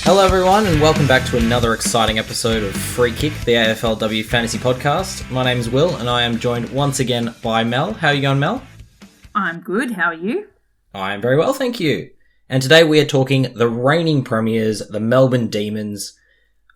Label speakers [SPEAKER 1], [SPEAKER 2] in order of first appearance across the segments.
[SPEAKER 1] Hello everyone and welcome back to another exciting episode of Free Kick, the AFLW Fantasy Podcast. My name's Will and I am joined once again by Mel. How are you going, Mel?
[SPEAKER 2] I'm good, how are you?
[SPEAKER 1] I am very well, thank you. And today we are talking the reigning premiers, the Melbourne Demons.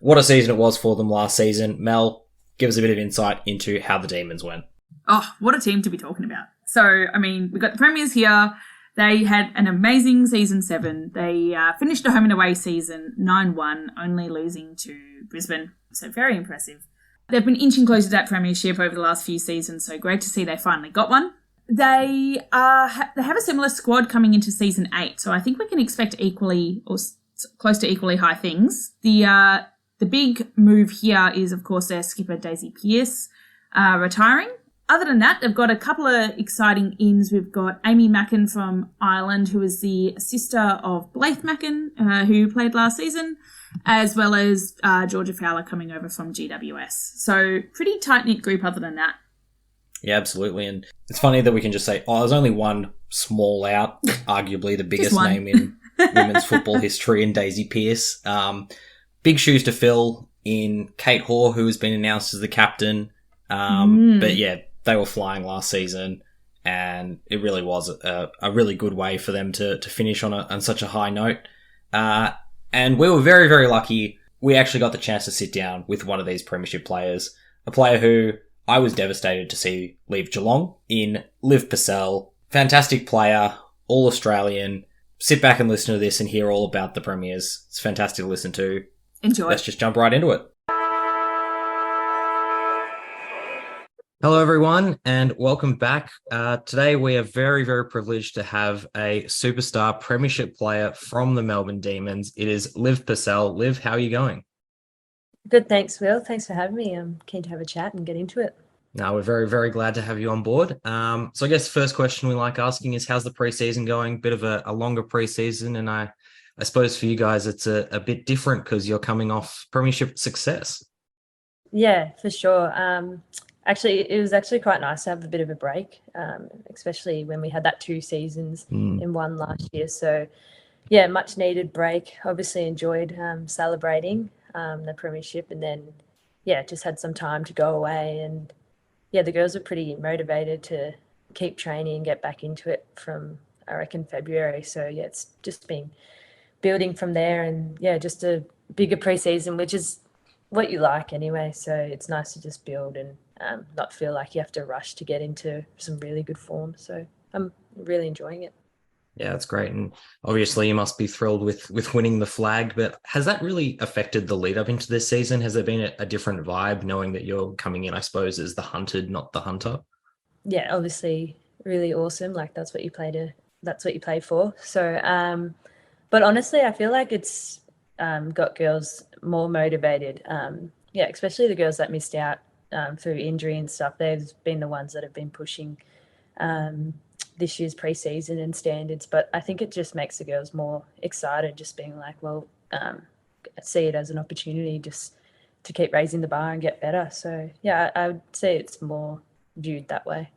[SPEAKER 1] What a season it was for them last season. Mel, give us a bit of insight into how the Demons went.
[SPEAKER 2] Oh, what a team to be talking about. So, we've got the premiers here. They had an amazing season 7. They finished a home and away season 9-1, only losing to Brisbane. So very impressive. They've been inching closer to that premiership over the last few seasons, so great to see they finally got one. They have a similar squad coming into season 8, so I think we can expect equally or close to equally high things. The big move here is, of course, their skipper Daisy Pearce retiring. Other than that, they've got a couple of exciting ins. We've got Amy Mackin from Ireland, who is the sister of Blythe Mackin, who played last season, as well as Georgia Fowler coming over from GWS. So pretty tight-knit group other than that.
[SPEAKER 1] Yeah, absolutely. And it's funny that we can just say, there's only one small out, arguably the biggest name in women's football history, in Daisy Pearce. Big shoes to fill in Kate Hore, who has been announced as the captain. But yeah, they were flying last season, and it really was a really good way for them to finish on such a high note. And we were very, very lucky. We actually got the chance to sit down with one of these Premiership players, a player who I was devastated to see leave Geelong, in Liv Purcell. Fantastic player, all Australian. Sit back and listen to this and hear all about the Premiers. It's fantastic to listen to.
[SPEAKER 2] Enjoy.
[SPEAKER 1] Let's just jump right into it. Hello, everyone, and welcome back. Today, we are very, very privileged to have a superstar Premiership player from the Melbourne Demons. It is Liv Purcell. Liv, how are you going?
[SPEAKER 3] Good, thanks, Will. Thanks for having me. I'm keen to have a chat and get into it.
[SPEAKER 1] No, we're very, very glad to have you on board. So I guess the first question we like asking is, how's the preseason going? Bit of a longer preseason, and I suppose for you guys, it's a bit different because you're coming off Premiership success.
[SPEAKER 3] Yeah, for sure. It was actually quite nice to have a bit of a break, especially when we had that 2 seasons in one last year. So, yeah, much needed break. Obviously enjoyed celebrating the Premiership, and then, yeah, just had some time to go away. And, yeah, the girls were pretty motivated to keep training and get back into it from, I reckon, February. So, yeah, it's just been building from there, and, yeah, just a bigger preseason, which is what you like anyway. So it's nice to just build and not feel like you have to rush to get into some really good form. So I'm really enjoying it.
[SPEAKER 1] Yeah, that's great. And obviously you must be thrilled with winning the flag, but has that really affected the lead up into this season? Has there been a different vibe knowing that you're coming in, I suppose, as the hunted, not the hunter?
[SPEAKER 3] Yeah, obviously really awesome. Like that's what you play for. So, but honestly, I feel like it's got girls more motivated. Yeah, especially the girls that missed out through injury and stuff. They've been the ones that have been pushing this year's preseason and standards. But I think it just makes the girls more excited, just being like, well, see it as an opportunity just to keep raising the bar and get better. So, yeah, I would say it's more viewed that way.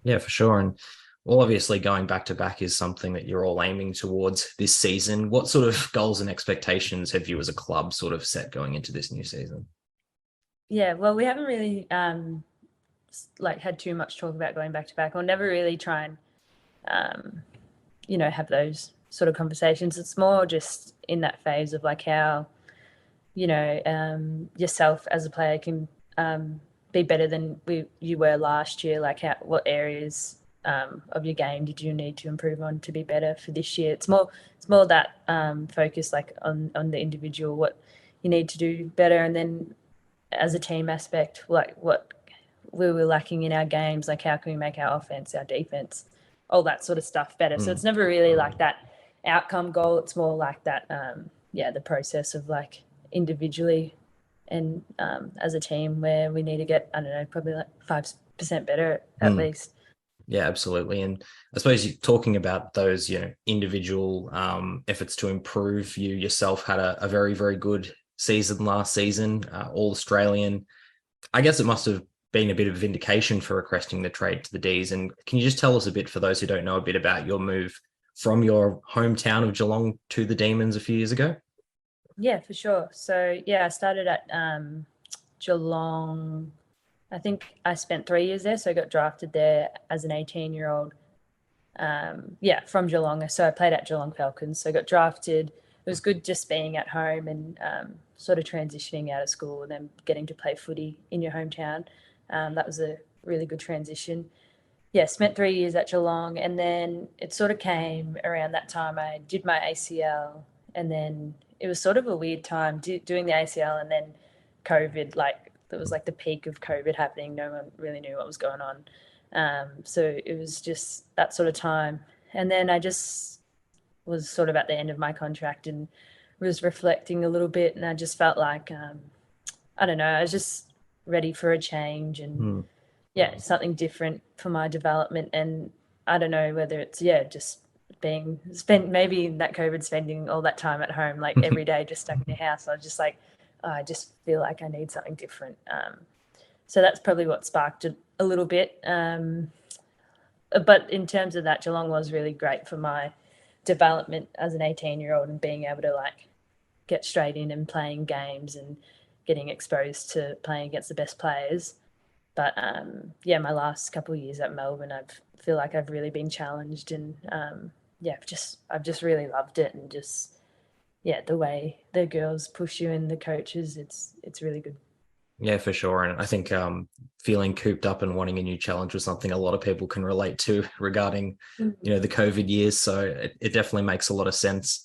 [SPEAKER 1] Yeah, for sure. And well, obviously going back to back is something that you're all aiming towards this season. What sort of goals and expectations have you as a club sort of set going into this new season?
[SPEAKER 3] Yeah, well, we haven't really had too much talk about going back to back. We'll never really try and, have those sort of conversations. It's more just in that phase of like how, yourself as a player can be better than you were last year. Like what areas of your game did you need to improve on to be better for this year? It's more that focus like on the individual, what you need to do better, and then as a team aspect, like what we were lacking in our games, like how can we make our offense, our defense, all that sort of stuff better. So it's never really like that outcome goal. It's more like that, the process of like individually and as a team where we need to get, I don't know, probably like 5% better at least.
[SPEAKER 1] Yeah, absolutely. And I suppose you're talking about those, individual efforts to improve. You yourself had a very, very good season last season, all Australian. I guess it must have been a bit of a vindication for requesting the trade to the Dees. And can you just tell us a bit, for those who don't know, a bit about your move from your hometown of Geelong to the Demons a few years ago?
[SPEAKER 3] Yeah, for sure. So yeah, I started at Geelong. I think I spent 3 years there, so I got drafted there as an 18-year-old. From Geelong. So I played at Geelong Falcons. So I got drafted. It was good just being at home and sort of transitioning out of school and then getting to play footy in your hometown. That was a really good transition. Yeah, spent 3 years at Geelong, and then it sort of came around that time I did my ACL, and then it was sort of a weird time doing the ACL, and then COVID, like it was like the peak of COVID happening. No one really knew what was going on. So it was just that sort of time. And then I just was sort of at the end of my contract and was reflecting a little bit, and I just felt like, I don't know, I was just ready for a change and something different for my development. And I don't know whether it's, just maybe that COVID spending all that time at home, like every day just stuck in your house. I was just like, I just feel like I need something different. So that's probably what sparked it a little bit. But in terms of that, Geelong was really great for my development as an 18-year-old and being able to like get straight in and playing games and getting exposed to playing against the best players. But my last couple of years at Melbourne, I feel like I've really been challenged, and I've just really loved it, and just the way the girls push you and the coaches, it's really good.
[SPEAKER 1] Yeah, for sure. And I think feeling cooped up and wanting a new challenge was something a lot of people can relate to regarding, the COVID years. So it definitely makes a lot of sense.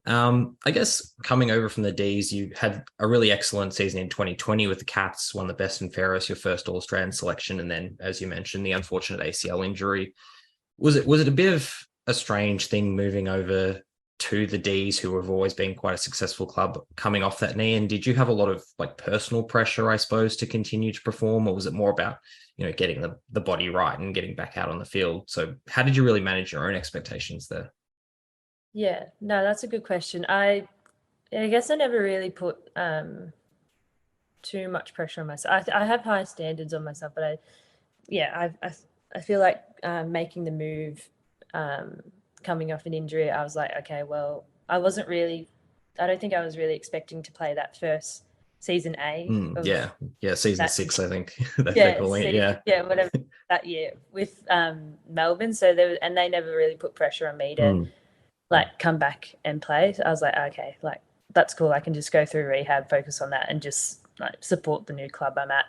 [SPEAKER 1] I guess coming over from the Dees, you had a really excellent season in 2020 with the Cats, won the best and fairest, your first All-Australian selection. And then, as you mentioned, the unfortunate ACL injury. Was it a bit of a strange thing moving over to the Dees, who have always been quite a successful club, coming off that knee? And did you have a lot of like personal pressure, I suppose, to continue to perform, or was it more about, getting the body right and getting back out on the field? So how did you really manage your own expectations there?
[SPEAKER 3] Yeah, no, that's a good question. I guess I never really put too much pressure on myself. I have high standards on myself, but I feel like making the move, coming off an injury, I was like, okay, well, I don't think I was really expecting to play that first season A.
[SPEAKER 1] Season 6, I think they're calling it.
[SPEAKER 3] Whatever, that year with Melbourne. So they never really put pressure on me to like come back and play. So I was like, okay, like that's cool. I can just go through rehab, focus on that, and just like support the new club I'm at.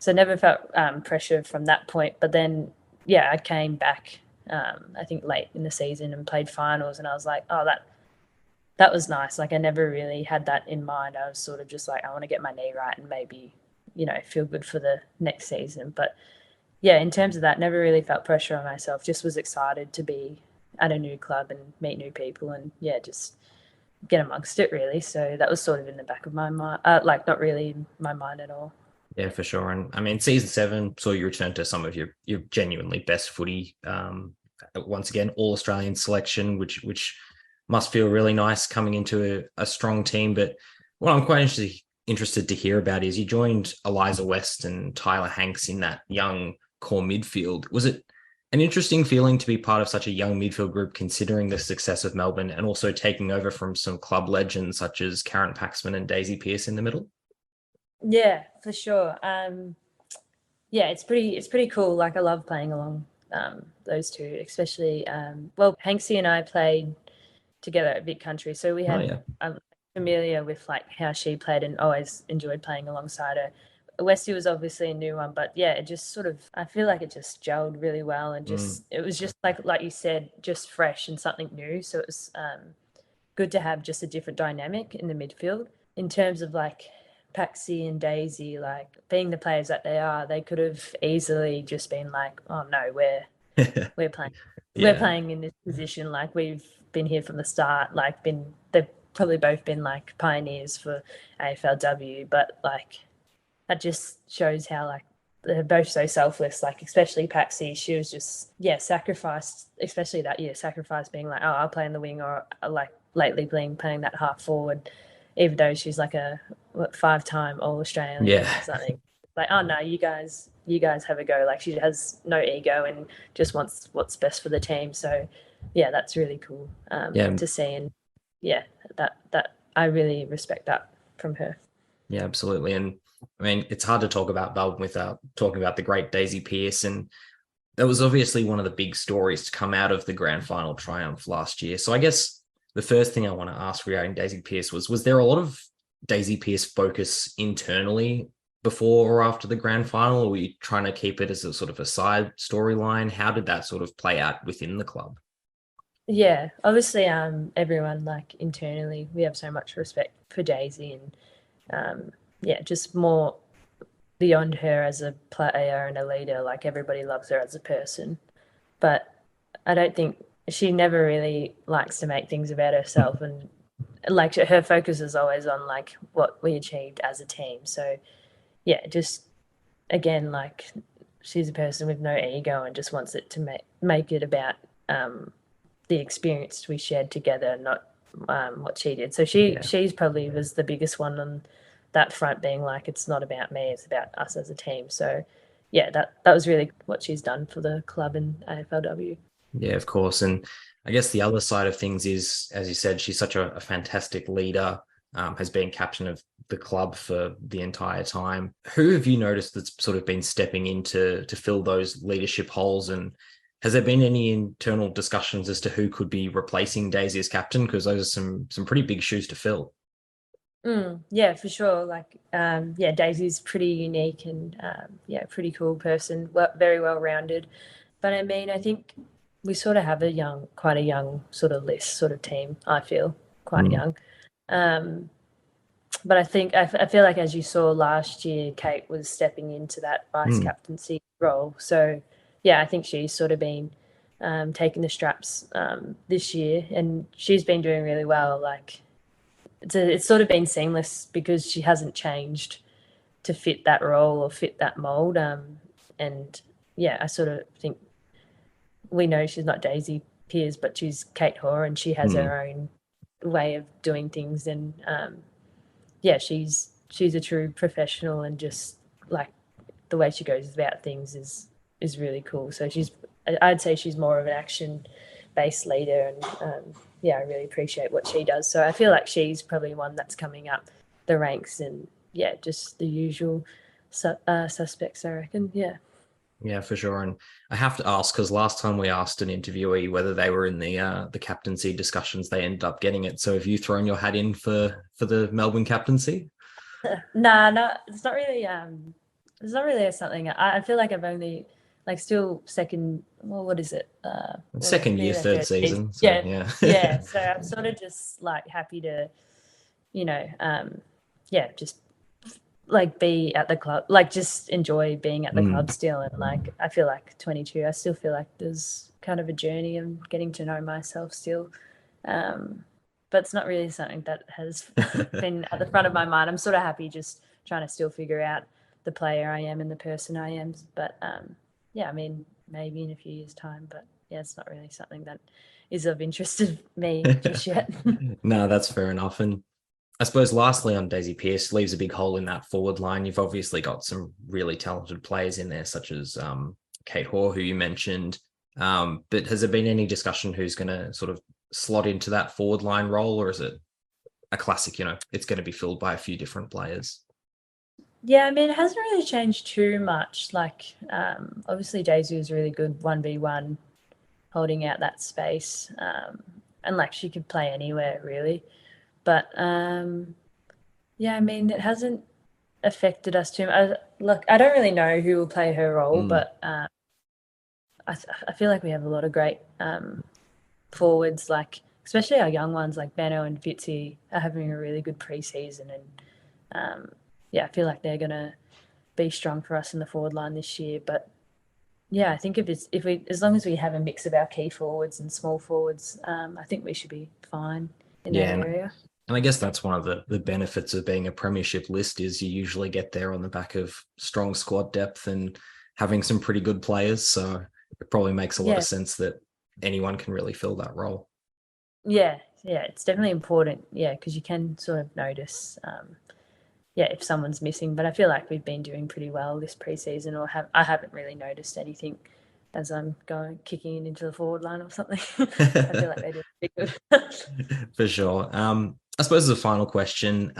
[SPEAKER 3] So I never felt pressure from that point. But then, I came back, I think late in the season and played finals, and I was like, oh, that was nice. Like I never really had that in mind. I was sort of just like, I want to get my knee right and maybe, feel good for the next season. But in terms of that, never really felt pressure on myself. Just was excited to be at a new club and meet new people and just get amongst it, really. So that was sort of in the back of my mind, like not really in my mind at all.
[SPEAKER 1] Yeah, for sure. And I mean, season 7 saw you return to some of your genuinely best footy. Once again, All-Australian selection, which must feel really nice coming into a strong team. But what I'm quite interested to hear about is you joined Eliza West and Tyler Hanks in that young core midfield. Was it an interesting feeling to be part of such a young midfield group, considering the success of Melbourne and also taking over from some club legends such as Karen Paxman and Daisy Pearce in the middle?
[SPEAKER 3] Yeah, for sure. It's pretty cool. Like I love playing along those two, especially. Hanksy and I played together at Vic Country, so we had. I'm familiar with like how she played and always enjoyed playing alongside her. Westy was obviously a new one, but it just sort of, I feel like it just gelled really well, and it was just like you said, just fresh and something new. So it was good to have just a different dynamic in the midfield. In terms of like Paxi and Daisy, like being the players that they are, they could have easily just been like, oh no, we're playing we're playing in this position, like we've been here from the start, like they've probably both been like pioneers for AFLW, but like that just shows how like they're both so selfless. Like especially Paxi, she was just sacrificed, especially that year, sacrificed being like, oh, I'll play in the wing, or like lately playing that half forward, even though she's like a 5-time All-Australian or something. Like, oh no, you guys have a go. Like she has no ego and just wants what's best for the team. So that's really cool to see. And that I really respect that from her.
[SPEAKER 1] Yeah, absolutely. And I mean, it's hard to talk about Melbourne without talking about the great Daisy Pearce. And that was obviously one of the big stories to come out of the grand final triumph last year. So I guess the first thing I want to ask regarding Daisy Pearce was there a lot of Daisy Pearce focus internally before or after the grand final? Or were you trying to keep it as a sort of a side storyline? How did that sort of play out within the club?
[SPEAKER 3] Yeah, obviously, everyone, like, internally, we have so much respect for Daisy, and just more beyond her as a player and a leader. Like, everybody loves her as a person, but I don't think she never really likes to make things about herself, and like her focus is always on like what we achieved as a team. So yeah, just again, like, she's a person with no ego and just wants it to make it about the experience we shared together, not what she did. So she's probably was the biggest one on that front, being like, it's not about me, it's about us as a team. So yeah, that was really what she's done for the club in AFLW.
[SPEAKER 1] Yeah, of course. And I guess the other side of things is, as you said, she's such a fantastic leader, has been captain of the club for the entire time. Who have you noticed that's sort of been stepping in to fill those leadership holes? And has there been any internal discussions as to who could be replacing Daisy as captain? Because those are some pretty big shoes to fill.
[SPEAKER 3] Yeah, for sure. Like, Daisy's pretty unique and pretty cool person, very well rounded. But I mean, I think we sort of have quite a young sort of list, sort of team. I feel quite young. But I feel like, as you saw last year, Kate was stepping into that vice captaincy role. So yeah, I think she's sort of been taking the straps this year, and she's been doing really well. Like, it's sort of been seamless because she hasn't changed to fit that role or fit that mold. And yeah, I sort of think we know she's not Daisy Pearce, but she's Kate Hore, and she has her own way of doing things. And she's a true professional, and just like the way she goes about things is really cool. So I'd say she's more of an action-based leader, and I really appreciate what she does. So I feel like she's probably one that's coming up the ranks, and just the usual suspects, I reckon.
[SPEAKER 1] Yeah, for sure. And I have to ask, because last time we asked an interviewee whether they were in the captaincy discussions, they ended up getting it. So have you thrown your hat in for the Melbourne captaincy?
[SPEAKER 3] No, it's not really. It's not really something. I feel like I've only still second. Well, what is it?
[SPEAKER 1] Second year, third season.
[SPEAKER 3] So, yeah. So I'm sort of just like happy to, just like be at the club, like just enjoy being at the club still. And like, I feel like 22, I still feel like there's kind of a journey of getting to know myself still. But it's not really something that has been at the front of my mind. I'm sort of happy just trying to still figure out the player I am and the person I am. But I mean, maybe in a few years' time, but yeah, it's not really something that is of interest to me just yet.
[SPEAKER 1] No, that's fair enough. And I suppose lastly on Daisy Pearce, leaves a big hole in that forward line. You've obviously got some really talented players in there, such as Kate Hore, who you mentioned. But has there been any discussion who's going to sort of slot into that forward line role, or is it a classic, it's going to be filled by a few different players?
[SPEAKER 3] Yeah, I mean, it hasn't really changed too much. Like, obviously Daisy was really good 1v1, holding out that space. And like, she could play anywhere really. But I mean, it hasn't affected us too much. Look, I don't really know who will play her role, but I feel like we have a lot of great forwards, like especially our young ones like Benno and Fitzy are having a really good pre-season, and I feel like they're gonna be strong for us in the forward line this year. But yeah, I think as long as we have a mix of our key forwards and small forwards, I think we should be fine in that area.
[SPEAKER 1] And I guess that's one of the benefits of being a premiership list is you usually get there on the back of strong squad depth and having some pretty good players. So it probably makes a lot of sense that anyone can really fill that role. Yeah,
[SPEAKER 3] it's definitely important. Yeah, because you can sort of notice, if someone's missing. But I feel like we've been doing pretty well this preseason, I haven't really noticed anything as I'm kicking into the forward line or something. I feel like they do pretty good.
[SPEAKER 1] For sure. I suppose as a final question,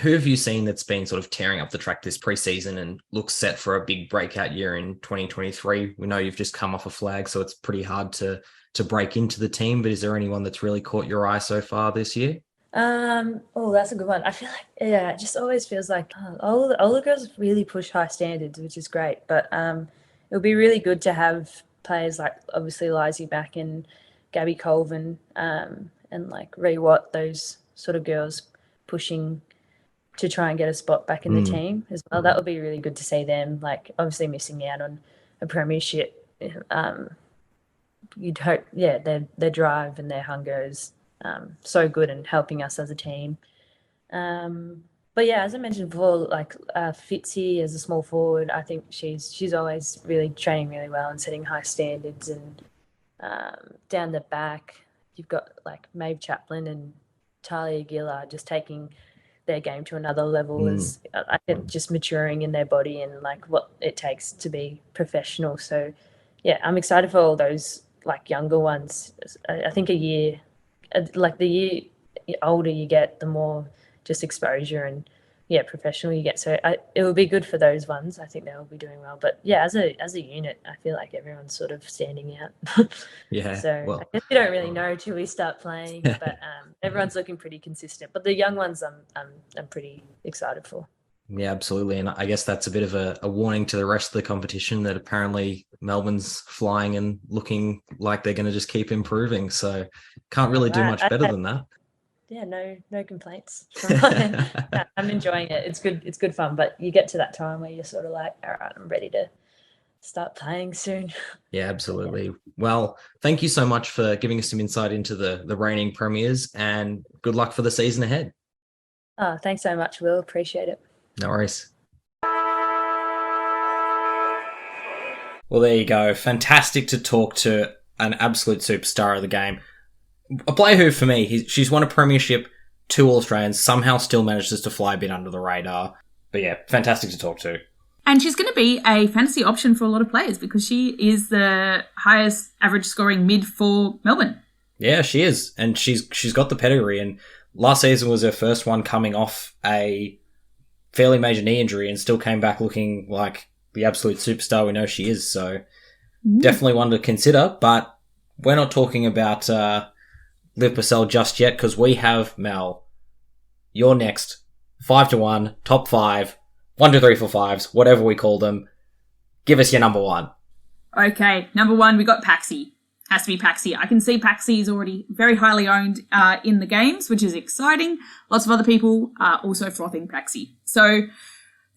[SPEAKER 1] who have you seen that's been sort of tearing up the track this preseason and looks set for a big breakout year in 2023? We know you've just come off a flag, so it's pretty hard to break into the team, but is there anyone that's really caught your eye so far this year?
[SPEAKER 3] Oh, that's a good one. I feel like, yeah, it just always feels like all the girls really push high standards, which is great. But it'll be really good to have players like obviously Lizzie back and Gabby Colvin and like Ree Watt, those sort of girls pushing to try and get a spot back in the team as well. That would be really good to see them, like obviously missing out on a premiership. You'd hope, yeah, their drive and their hunger is so good and helping us as a team. But yeah, as I mentioned before, like Fitzy as a small forward, I think she's always really training really well and setting high standards. And down the back, you've got like Maeve Chaplin and Talia Gillard just taking their game to another level as I think just maturing in their body and like what it takes to be professional. So yeah, I'm excited for all those like younger ones. I think the year older you get, the more just exposure and professional you get. So it will be good for those ones. I think they will be doing well. But yeah, as a unit, I feel like everyone's sort of standing out.
[SPEAKER 1] Yeah.
[SPEAKER 3] So well, I guess we don't really know till we start playing, but everyone's looking pretty consistent. But the young ones, I'm pretty excited for.
[SPEAKER 1] Yeah, absolutely. And I guess that's a bit of a warning to the rest of the competition that apparently Melbourne's flying and looking like they're going to just keep improving. So can't really do much better than that.
[SPEAKER 3] Yeah, no complaints. I'm enjoying it. It's good fun, but you get to that time where you're sort of like, all right, I'm ready to start playing soon.
[SPEAKER 1] Yeah, absolutely. Yeah. Well, thank you so much for giving us some insight into the reigning premiers, and good luck for the season ahead.
[SPEAKER 3] Oh, thanks so much, Will. Appreciate it.
[SPEAKER 1] No worries. Well, there you go. Fantastic to talk to an absolute superstar of the game. A player who, for me, she's won a premiership, 2 All-Australians, somehow still manages to fly a bit under the radar. But yeah, fantastic to talk to.
[SPEAKER 2] And she's going to be a fantasy option for a lot of players because she is the highest average scoring mid for Melbourne.
[SPEAKER 1] Yeah, she is. And she's got the pedigree. And last season was her first one coming off a fairly major knee injury and still came back looking like the absolute superstar we know she is. So definitely one to consider. But we're not talking about Liv Purcell just yet, because we have, Mel, your next 5-1, top 5, 1, 2, 3, 4, 5s, whatever we call them. Give us your number 1.
[SPEAKER 2] Okay, number 1, we got Paxi. Has to be Paxi. I can see Paxi is already very highly owned in the games, which is exciting. Lots of other people are also frothing Paxi. So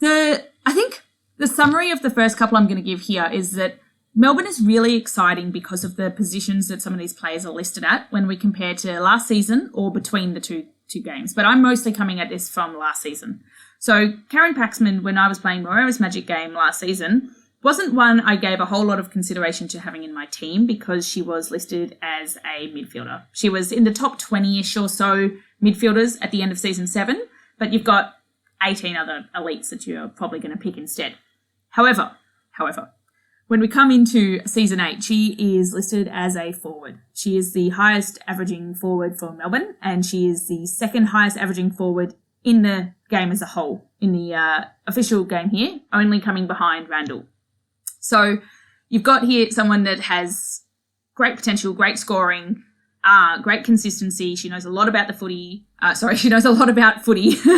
[SPEAKER 2] I think the summary of the first couple I'm going to give here is that Melbourne is really exciting because of the positions that some of these players are listed at when we compare to last season or between the two games. But I'm mostly coming at this from last season. So Karen Paxman, when I was playing Moreira's Magic game last season, wasn't one I gave a whole lot of consideration to having in my team because she was listed as a midfielder. She was in the top 20-ish or so midfielders at the end of season 7, but you've got 18 other elites that you're probably going to pick instead. However, when we come into season 8, she is listed as a forward. She is the highest averaging forward for Melbourne, and she is the second highest averaging forward in the game as a whole, in the official game here, only coming behind Randall. So you've got here someone that has great potential, great scoring, great consistency. She knows a lot about the footy. She knows a lot about footy. She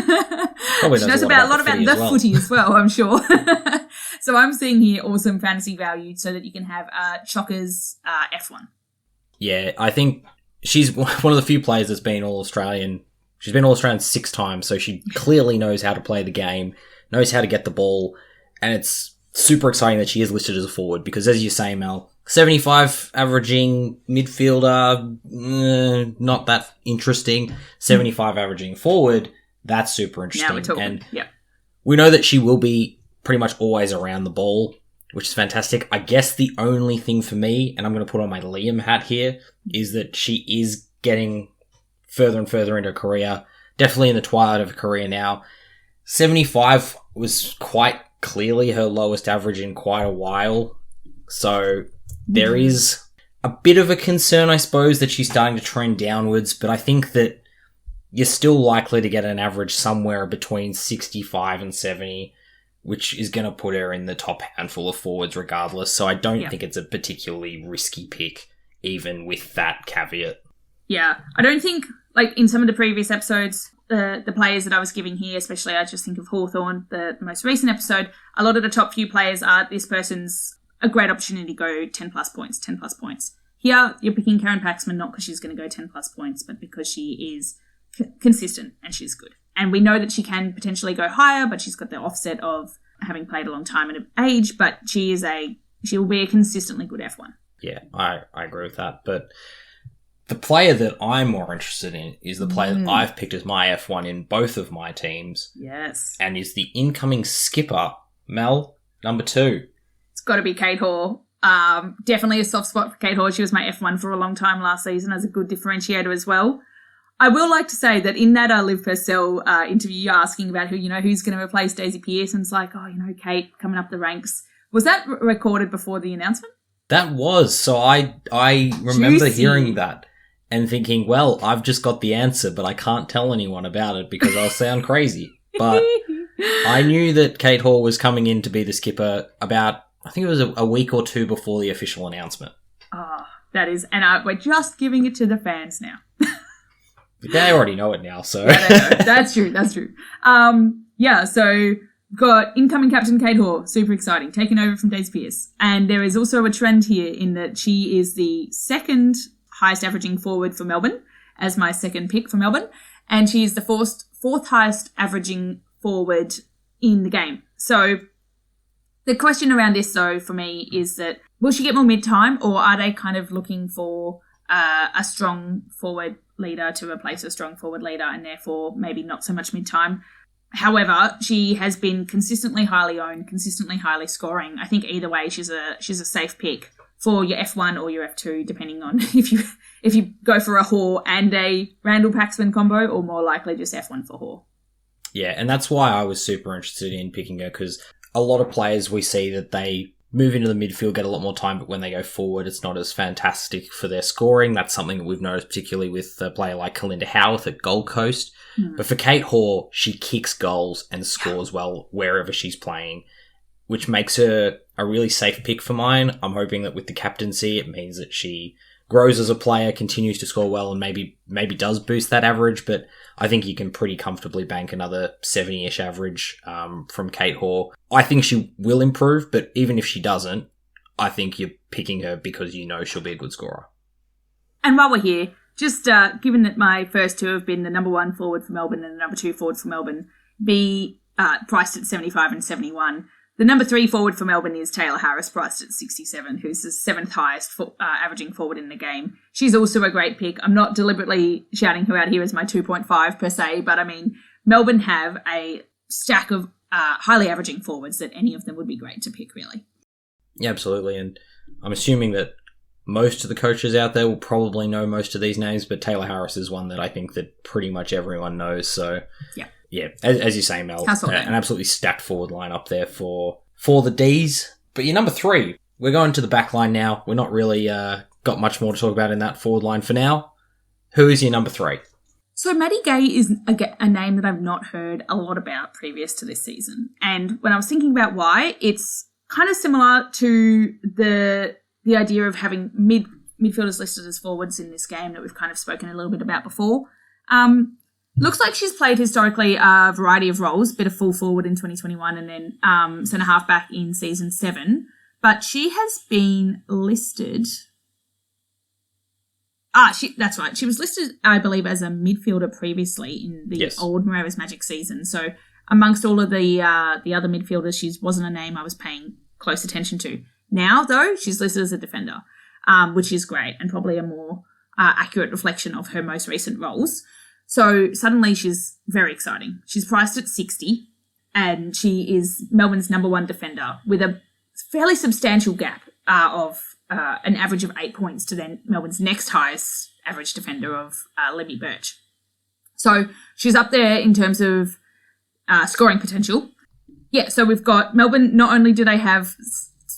[SPEAKER 2] knows a lot about the footy as well, I'm sure. So I'm seeing here awesome fantasy value so that you can have Chocker's F1. Yeah, I think she's one of the few players that's been All-Australian. She's been All-Australian 6 times, so she clearly knows how to play the game, knows how to get the ball, and it's super exciting that she is listed as a forward because, as you say, Mel, 75 averaging midfielder, not that interesting. 75 averaging forward, that's super interesting. Now we're talking. And we know that she will be pretty much always around the ball, which is fantastic. I guess the only thing for me, and I'm going to put on my Liam hat here, is that she is getting further and further into her career, definitely in the twilight of her career now. 75 was quite clearly her lowest average in quite a while. So there is a bit of a concern, I suppose, that she's starting to trend downwards, but I think that
[SPEAKER 1] you're still likely to get an average somewhere between 65 and 70, which is going to put her in the top handful of forwards regardless. So I don't think it's a particularly risky pick, even with that caveat.
[SPEAKER 2] Yeah, I don't think, like in some of the previous episodes, the players that I was giving here, especially I just think of Hawthorn, the most recent episode, a lot of the top few players are this person's a great opportunity to go 10 plus points. Here, you're picking Karen Paxman not because she's going to go 10 plus points, but because she is consistent and she's good. And we know that she can potentially go higher, but she's got the offset of having played a long time and of age, but she will be a consistently good F1.
[SPEAKER 1] Yeah, I agree with that. But the player that I'm more interested in is the player that I've picked as my F1 in both of my teams.
[SPEAKER 2] Yes.
[SPEAKER 1] And is the incoming skipper, Mel, number 2.
[SPEAKER 2] It's got to be Kate Hore. Definitely a soft spot for Kate Hore. She was my F1 for a long time last season as a good differentiator as well. I will like to say that in that Liv Purcell interview, you're asking about who's going to replace Daisy Pearce, and it's like, Kate coming up the ranks. Was that recorded before the announcement?
[SPEAKER 1] That was. So I remember hearing that and thinking, well, I've just got the answer, but I can't tell anyone about it because I'll sound crazy. But I knew that Kate Hore was coming in to be the skipper about, I think it was a week or two before the official announcement.
[SPEAKER 2] That is, and we're just giving it to the fans now.
[SPEAKER 1] They already know it now, so.
[SPEAKER 2] That's true. So got incoming captain Kate Hore, super exciting, taking over from Daisy Pearce. And there is also a trend here in that she is the second highest averaging forward for Melbourne, as my second pick for Melbourne. And she is the fourth highest averaging forward in the game. So the question around this, though, for me is that will she get more mid-time, or are they kind of looking for a strong forward leader to replace a strong forward leader and therefore maybe not so much mid-time? However, she has been consistently highly owned, consistently highly scoring. I think either way she's a safe pick for your F1 or your F2, depending on if you go for a Hore and a Randall Paxman combo, or more likely just F1 for Hore.
[SPEAKER 1] Yeah, and that's why I was super interested in picking her, because a lot of players we see that they move into the midfield, get a lot more time, but when they go forward, it's not as fantastic for their scoring. That's something that we've noticed, particularly with a player like Kalinda Howarth at Gold Coast. But for Kate Hore, she kicks goals and scores well wherever she's playing, which makes her a really safe pick for mine. I'm hoping that with the captaincy, it means that she grows as a player, continues to score well, and maybe does boost that average. But I think you can pretty comfortably bank another 70-ish average from Kate Hore. I think she will improve, but even if she doesn't, I think you're picking her because you know she'll be a good scorer.
[SPEAKER 2] And while we're here, just given that my first two have been the number 1 forward for Melbourne and the number 2 forward for Melbourne, be priced at 75 and 71. The number 3 forward for Melbourne is Taylor Harris, priced at 67, who's the 7th highest averaging forward in the game. She's also a great pick. I'm not deliberately shouting her out here as my 2.5 per se, but I mean, Melbourne have a stack of highly averaging forwards that any of them would be great to pick, really.
[SPEAKER 1] Yeah, absolutely. And I'm assuming that most of the coaches out there will probably know most of these names, but Taylor Harris is one that I think that pretty much everyone knows. So yeah, as you say, Mel, an absolutely stacked forward line up there for the Dees. But your number 3, we're going to the back line now. We're not really got much more to talk about in that forward line for now. Who is your number 3?
[SPEAKER 2] So Maddie Gay is a name that I've not heard a lot about previous to this season. And when I was thinking about why, it's kind of similar to the idea of having midfielders listed as forwards in this game that we've kind of spoken a little bit about before. Looks like she's played historically a variety of roles, bit of full forward in 2021 and then centre half back in season 7. But she has been listed. That's right. She was listed, I believe, as a midfielder previously in the old Moreira's Magic season. So amongst all of the other midfielders, she wasn't a name I was paying close attention to. Now, though, she's listed as a defender, which is great and probably a more accurate reflection of her most recent roles. So suddenly she's very exciting. She's priced at 60 and she is Melbourne's number 1 defender with a fairly substantial gap of an average of 8 points to then Melbourne's next highest average defender of Libby Birch. So she's up there in terms of scoring potential. Yeah, so we've got Melbourne, not only do they have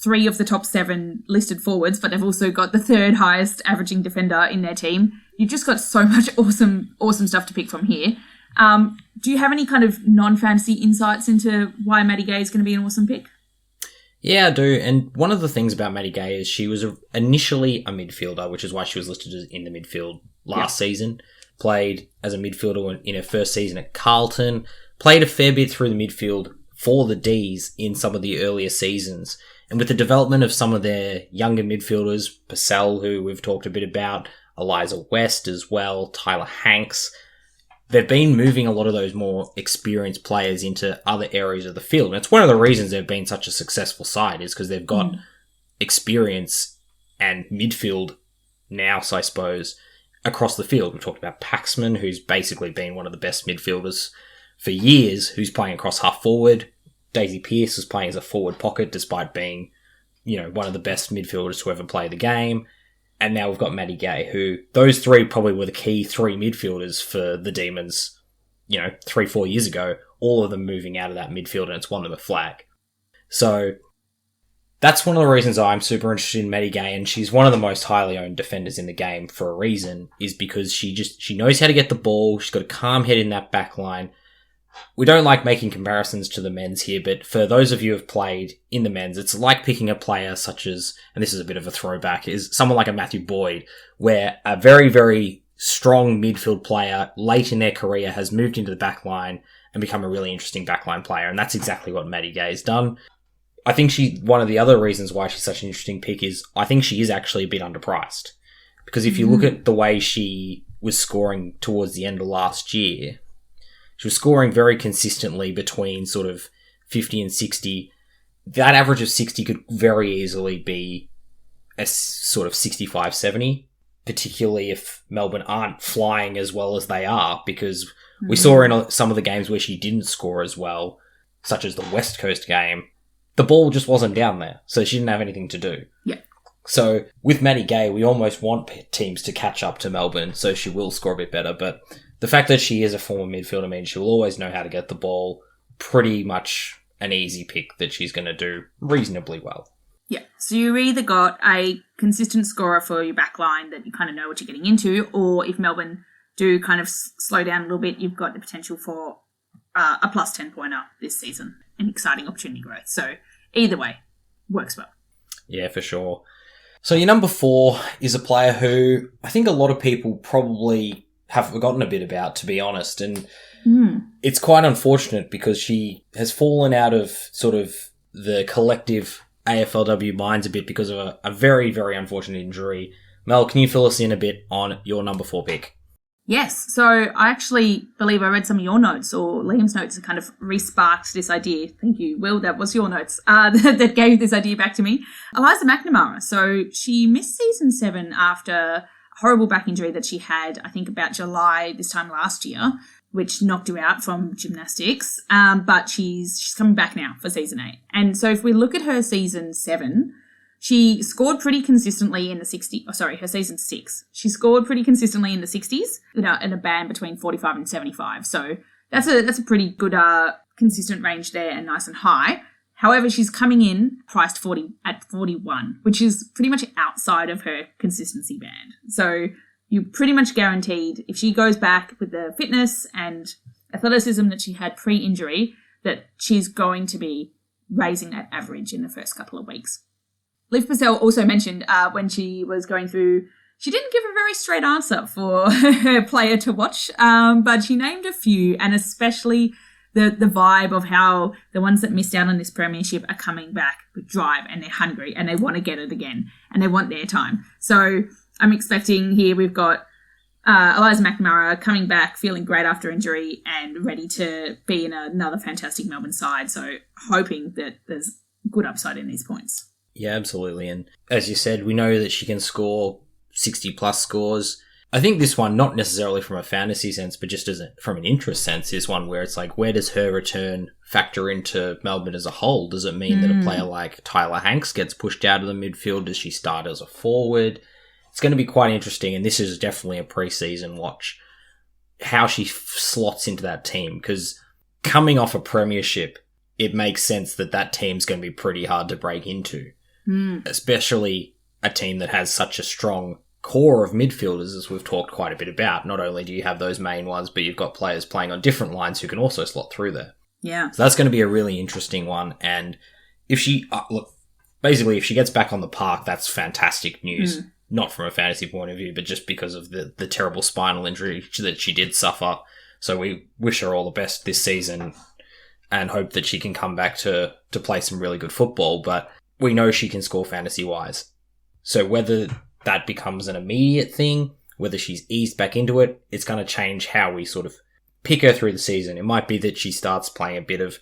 [SPEAKER 2] 3 of the top 7 listed forwards, but they've also got the 3rd highest averaging defender in their team. You've just got so much awesome stuff to pick from here. Do you have any kind of non-fantasy insights into why Maddie Gay is going to be an awesome pick?
[SPEAKER 1] Yeah, I do. And one of the things about Maddie Gay is she was initially a midfielder, which is why she was listed in the midfield last season. Played as a midfielder in her first season at Carlton. Played a fair bit through the midfield for the Dees in some of the earlier seasons. And with the development of some of their younger midfielders, Purcell, who we've talked a bit about, Eliza West as well, Tyler Hanks, they've been moving a lot of those more experienced players into other areas of the field. And it's one of the reasons they've been such a successful side is because they've got experience and midfield now, I suppose, across the field. We've talked about Paxman, who's basically been one of the best midfielders for years, who's playing across half forward. Daisy Pearce is playing as a forward pocket despite being, one of the best midfielders to ever play the game. And now we've got Maddie Gay, who those 3 probably were the key 3 midfielders for the Demons, 3-4 years ago, all of them moving out of that midfield, and it's won them a flag. So that's one of the reasons I'm super interested in Maddie Gay, and she's one of the most highly owned defenders in the game for a reason, is because she knows how to get the ball, she's got a calm head in that back line. We don't like making comparisons to the men's here, but for those of you who have played in the men's, it's like picking a player such as, and this is a bit of a throwback, is someone like a Matthew Boyd, where a very, very strong midfield player late in their career has moved into the back line and become a really interesting backline player, and that's exactly what Maddie Gay has done. I think one of the other reasons why she's such an interesting pick is I think she is actually a bit underpriced. Because if you look at the way she was scoring towards the end of last year, she was scoring very consistently between sort of 50 and 60. That average of 60 could very easily be a sort of 65, 70, particularly if Melbourne aren't flying as well as they are, because we saw in some of the games where she didn't score as well, such as the West Coast game, the ball just wasn't down there, so she didn't have anything to do.
[SPEAKER 2] Yeah.
[SPEAKER 1] So with Maddie Gay, we almost want teams to catch up to Melbourne, so she will score a bit better, but the fact that she is a former midfielder means she'll always know how to get the ball. Pretty much an easy pick that she's going to do reasonably well.
[SPEAKER 2] Yeah, so you either got a consistent scorer for your back line that you kind of know what you're getting into, or if Melbourne do kind of slow down a little bit, you've got the potential for a plus 10-pointer this season, an exciting opportunity growth. So either way, works well.
[SPEAKER 1] Yeah, for sure. So your number 4 is a player who I think a lot of people probably have forgotten a bit about, to be honest. And it's quite unfortunate because she has fallen out of sort of the collective AFLW minds a bit because of a very, very unfortunate injury. Mel, can you fill us in a bit on your number 4 pick?
[SPEAKER 2] Yes. So I actually believe I read some of your notes, or Liam's notes, that kind of re-sparked this idea. Thank you, Will. That was your notes that gave this idea back to me. Eliza McNamara. So she missed season 7 after horrible back injury that she had, I think, about July this time last year, which knocked her out from gymnastics. But she's coming back now for season 8. And so if we look at her season 7, she scored pretty consistently in the 60s. Oh, sorry, her season 6. She scored pretty consistently in the 60s, in a band between 45 and 75. So that's a pretty good consistent range there, and nice and high. However, she's coming in priced 41, which is pretty much outside of her consistency band. So you're pretty much guaranteed, if she goes back with the fitness and athleticism that she had pre-injury, that she's going to be raising that average in the first couple of weeks. Liv Purcell also mentioned when she was going through, she didn't give a very straight answer for her player to watch, but she named a few, and especially the vibe of how the ones that missed out on this premiership are coming back with drive, and they're hungry and they want to get it again and they want their time. So I'm expecting here we've got Eliza McNamara coming back, feeling great after injury and ready to be in another fantastic Melbourne side. So hoping that there's good upside in these points.
[SPEAKER 1] Yeah, absolutely. And as you said, we know that she can score 60 plus scores. I think this one, not necessarily from a fantasy sense, but just from an interest sense, is one where it's like, where does her return factor into Melbourne as a whole? Does it mean that a player like Tyler Hanks gets pushed out of the midfield? Does she start as a forward? It's going to be quite interesting, and this is definitely a pre-season watch, how she slots into that team, because coming off a premiership, it makes sense that team's going to be pretty hard to break into. especially a team that has such a strong core of midfielders, as we've talked quite a bit about. Not only do you have those main ones, but you've got players playing on different lines who can also slot through there.
[SPEAKER 2] Yeah.
[SPEAKER 1] So that's going to be a really interesting one. And if she, basically, if she gets back on the park, that's fantastic news. Not from a fantasy point of view, but just because of the terrible spinal injury that she did suffer. So we wish her all the best this season and hope that she can come back to play some really good football. But we know she can score fantasy-wise. So whether that becomes an immediate thing, whether she's eased back into it, it's going to change how we sort of pick her through the season. It might be that she starts playing a bit of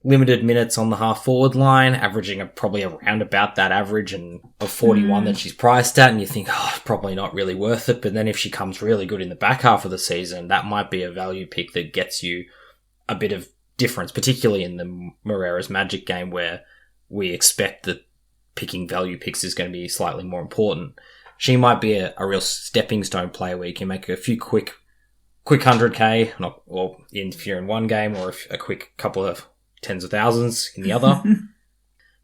[SPEAKER 1] limited minutes on the half-forward line, averaging probably around about that average of 41 that she's priced at, and you think, probably not really worth it. But then if she comes really good in the back half of the season, that might be a value pick that gets you a bit of difference, particularly in the Moreira's Magic game where we expect that picking value picks is going to be slightly more important. She might be a real stepping stone player where you can make a few quick 100k, or if you're in one game, or a quick couple of tens of thousands in the other.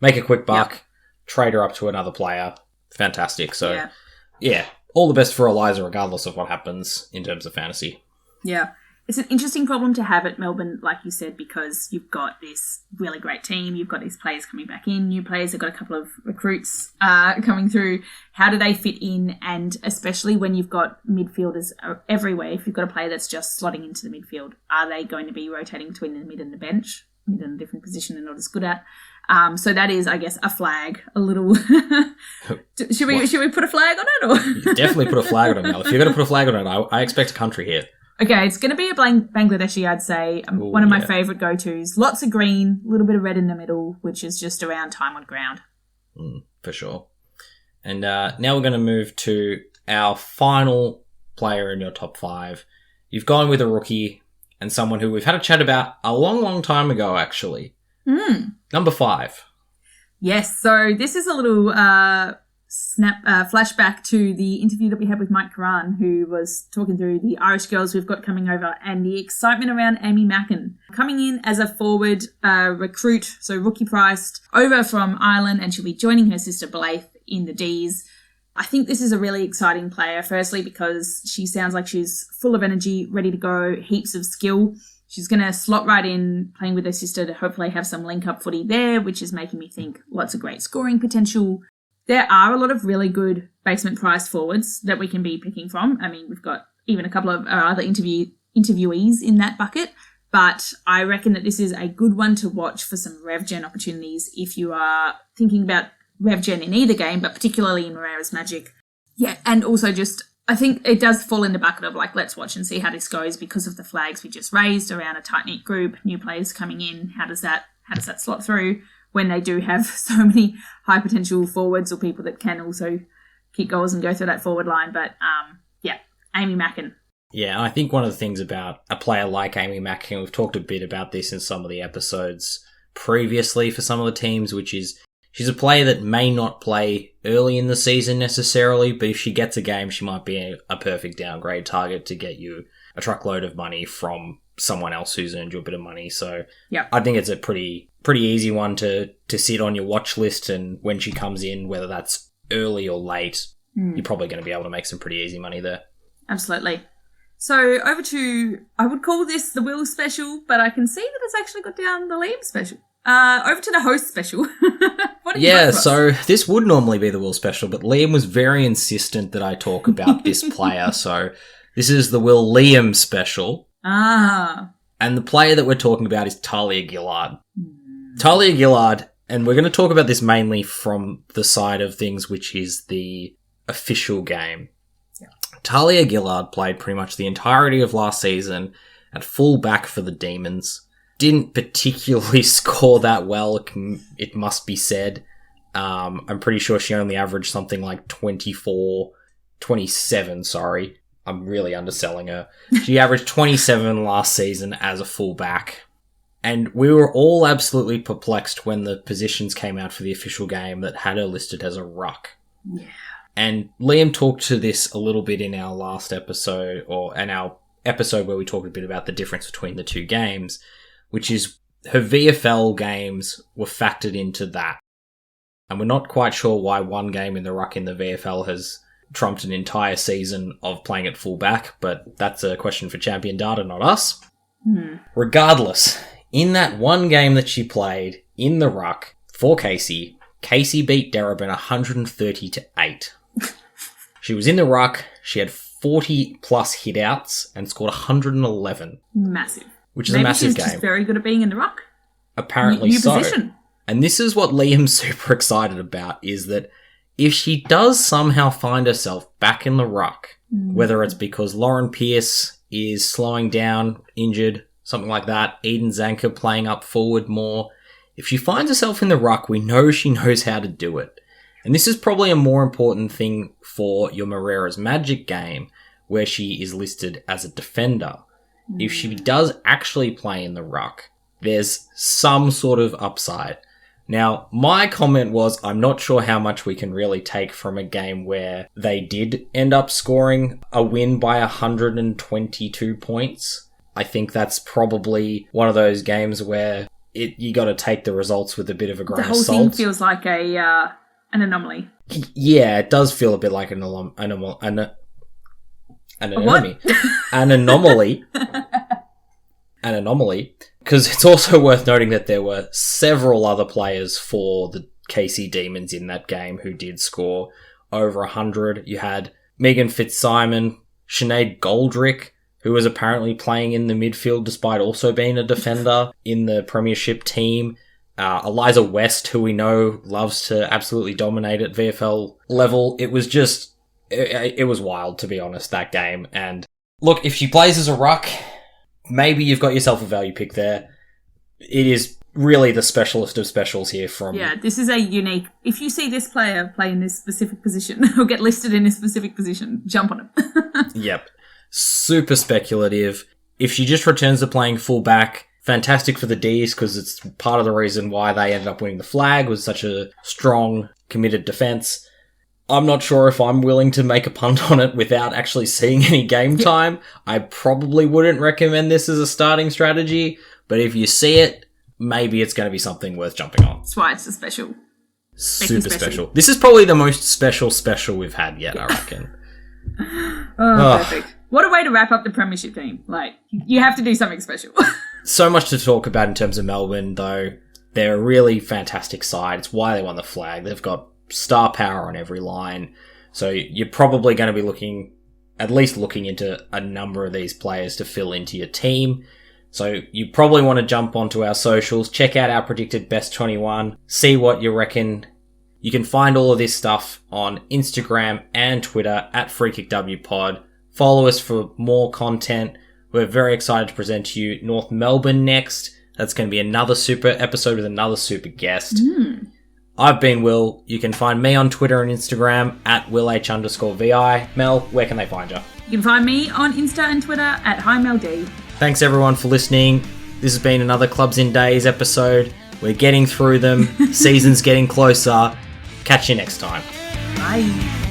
[SPEAKER 1] Make a quick buck, trade her up to another player. Fantastic. So, yeah, all the best for Eliza, regardless of what happens in terms of fantasy.
[SPEAKER 2] Yeah. It's an interesting problem to have at Melbourne, like you said, because you've got this really great team. You've got these players coming back in, new players. They've got a couple of recruits coming through. How do they fit in? And especially when you've got midfielders everywhere, if you've got a player that's just slotting into the midfield, are they going to be rotating between the mid and the bench? Mid in a different position they're not as good at. So that is, I guess, a flag. A little. Should we put a flag on it? Or?
[SPEAKER 1] You definitely put a flag on it, Mel. If you're going to put a flag on it, I expect a country here.
[SPEAKER 2] Okay, it's going to be a Bangladeshi, I'd say. One of my favourite go-tos. Lots of green, a little bit of red in the middle, which is just around time on ground.
[SPEAKER 1] For sure. And now we're going to move to our final player in your top 5. You've gone with a rookie and someone who we've had a chat about a long, long time ago, actually. Number 5.
[SPEAKER 2] Yes, so this is a little flashback to the interview that we had with Mike Karan, who was talking through the Irish girls we've got coming over and the excitement around Amy Mackin coming in as a forward recruit, so rookie priced, over from Ireland, and she'll be joining her sister Blythe in the Dees. I think this is a really exciting player, firstly because she sounds like she's full of energy, ready to go, heaps of skill. She's going to slot right in, playing with her sister to hopefully have some link-up footy there, which is making me think lots of great scoring potential. There are a lot of really good basement price forwards that we can be picking from. I mean, we've got even a couple of other interviewees in that bucket, but I reckon that this is a good one to watch for some RevGen opportunities if you are thinking about RevGen in either game, but particularly in Moreira's Magic. Yeah, and also just, I think it does fall in the bucket of like, let's watch and see how this goes because of the flags we just raised around a tight-knit group, new players coming in. How does that slot through when they do have so many high potential forwards or people that can also kick goals and go through that forward line? But Amy Mackin.
[SPEAKER 1] Yeah, I think one of the things about a player like Amy Mackin, we've talked a bit about this in some of the episodes previously for some of the teams, which is she's a player that may not play early in the season necessarily, but if she gets a game, she might be a perfect downgrade target to get you a truckload of money from someone else who's earned you a bit of money. So I think it's a pretty easy one to sit on your watch list, and when she comes in, whether that's early or late, you're probably going to be able to make some pretty easy money there.
[SPEAKER 2] Absolutely. So over to, I would call this the Will special, but I can see that it's actually got down the Liam special. Over to the host special. What
[SPEAKER 1] so this would normally be the Will special, but Liam was very insistent that I talk about this player, so this is the Will Liam special. And the player that we're talking about is Talia Gillard. Talia Gillard, and we're going to talk about this mainly from the side of things, which is the official game. Talia Gillard played pretty much the entirety of last season at full back for the Demons. Didn't particularly score that well, it must be said. I'm pretty sure she only averaged something like 27, sorry. I'm really underselling her. She averaged 27 last season as a fullback. And we were all absolutely perplexed when the positions came out for the official game that had her listed as a ruck.
[SPEAKER 2] Yeah.
[SPEAKER 1] And Liam talked to this a little bit in our last episode, or in our episode where we talked a bit about the difference between the two games, which is her VFL games were factored into that. And we're not quite sure why one game in the ruck in the VFL has trumped an entire season of playing at fullback, but that's a question for Champion Data, not us. Regardless, in that one game that she played in the ruck for Casey beat Darebin 130-8. She was in the ruck, she had 40 plus hitouts and scored 111.
[SPEAKER 2] Massive.
[SPEAKER 1] Which is a massive game.
[SPEAKER 2] Maybe she's just very good at being in the ruck.
[SPEAKER 1] Apparently
[SPEAKER 2] New
[SPEAKER 1] so.
[SPEAKER 2] Position.
[SPEAKER 1] And this is what Liam's super excited about, is that if she does somehow find herself back in the ruck, whether it's because Lauren Pearce is slowing down, injured, something like that, Eden Zanker playing up forward more, if she finds herself in the ruck, we know she knows how to do it. And this is probably a more important thing for your Moreira's Magic game, where she is listed as a defender. If she does actually play in the ruck, there's some sort of upside. Now, my comment was, I'm not sure how much we can really take from a game where they did end up scoring a win by 122 points. I think that's probably one of those games where you got to take the results with a bit of a grain of salt.
[SPEAKER 2] The whole thing feels like an anomaly.
[SPEAKER 1] Yeah, it does feel a bit like an anomaly. An anomaly. Because it's also worth noting that there were several other players for the KC Demons in that game who did score over 100. You had Megan Fitzsimon, Sinead Goldrick, who was apparently playing in the midfield despite also being a defender in the Premiership team. Eliza West, who we know loves to absolutely dominate at VFL level. It was just... It was wild, to be honest, that game. And look, if she plays as a ruck, maybe you've got yourself a value pick there. It is really the specialist of specials here from...
[SPEAKER 2] Yeah, this is a unique... If you see this player play in this specific position or get listed in this specific position, jump on him.
[SPEAKER 1] Yep. Super speculative. If she just returns to playing fullback, fantastic for the Dees, because it's part of the reason why they ended up winning the flag, was such a strong, committed defence. I'm not sure if I'm willing to make a punt on it without actually seeing any game time. I probably wouldn't recommend this as a starting strategy, but if you see it, maybe it's going to be something worth jumping on.
[SPEAKER 2] That's why it's a special.
[SPEAKER 1] Super special. This is probably the most special we've had yet, I reckon.
[SPEAKER 2] Perfect. What a way to wrap up the Premiership team. Like, you have to do something special.
[SPEAKER 1] So much to talk about in terms of Melbourne, though. They're a really fantastic side. It's why they won the flag. They've got star power on every line. So you're probably going to be at least looking into a number of these players to fill into your team. So you probably want to jump onto our socials, check out our predicted best 21, see what you reckon. You can find all of this stuff on Instagram and Twitter at FreeKickWPod. Follow us for more content. We're very excited to present to you North Melbourne next. That's going to be another super episode with another super guest. I've been Will. You can find me on Twitter and Instagram at WillH_VI. Mel, where can they find you?
[SPEAKER 2] You can find me on Insta and Twitter at HiMelD.
[SPEAKER 1] Thanks everyone for listening. This has been another Clubs in Days episode. We're getting through them. Season's getting closer. Catch you next time.
[SPEAKER 2] Bye.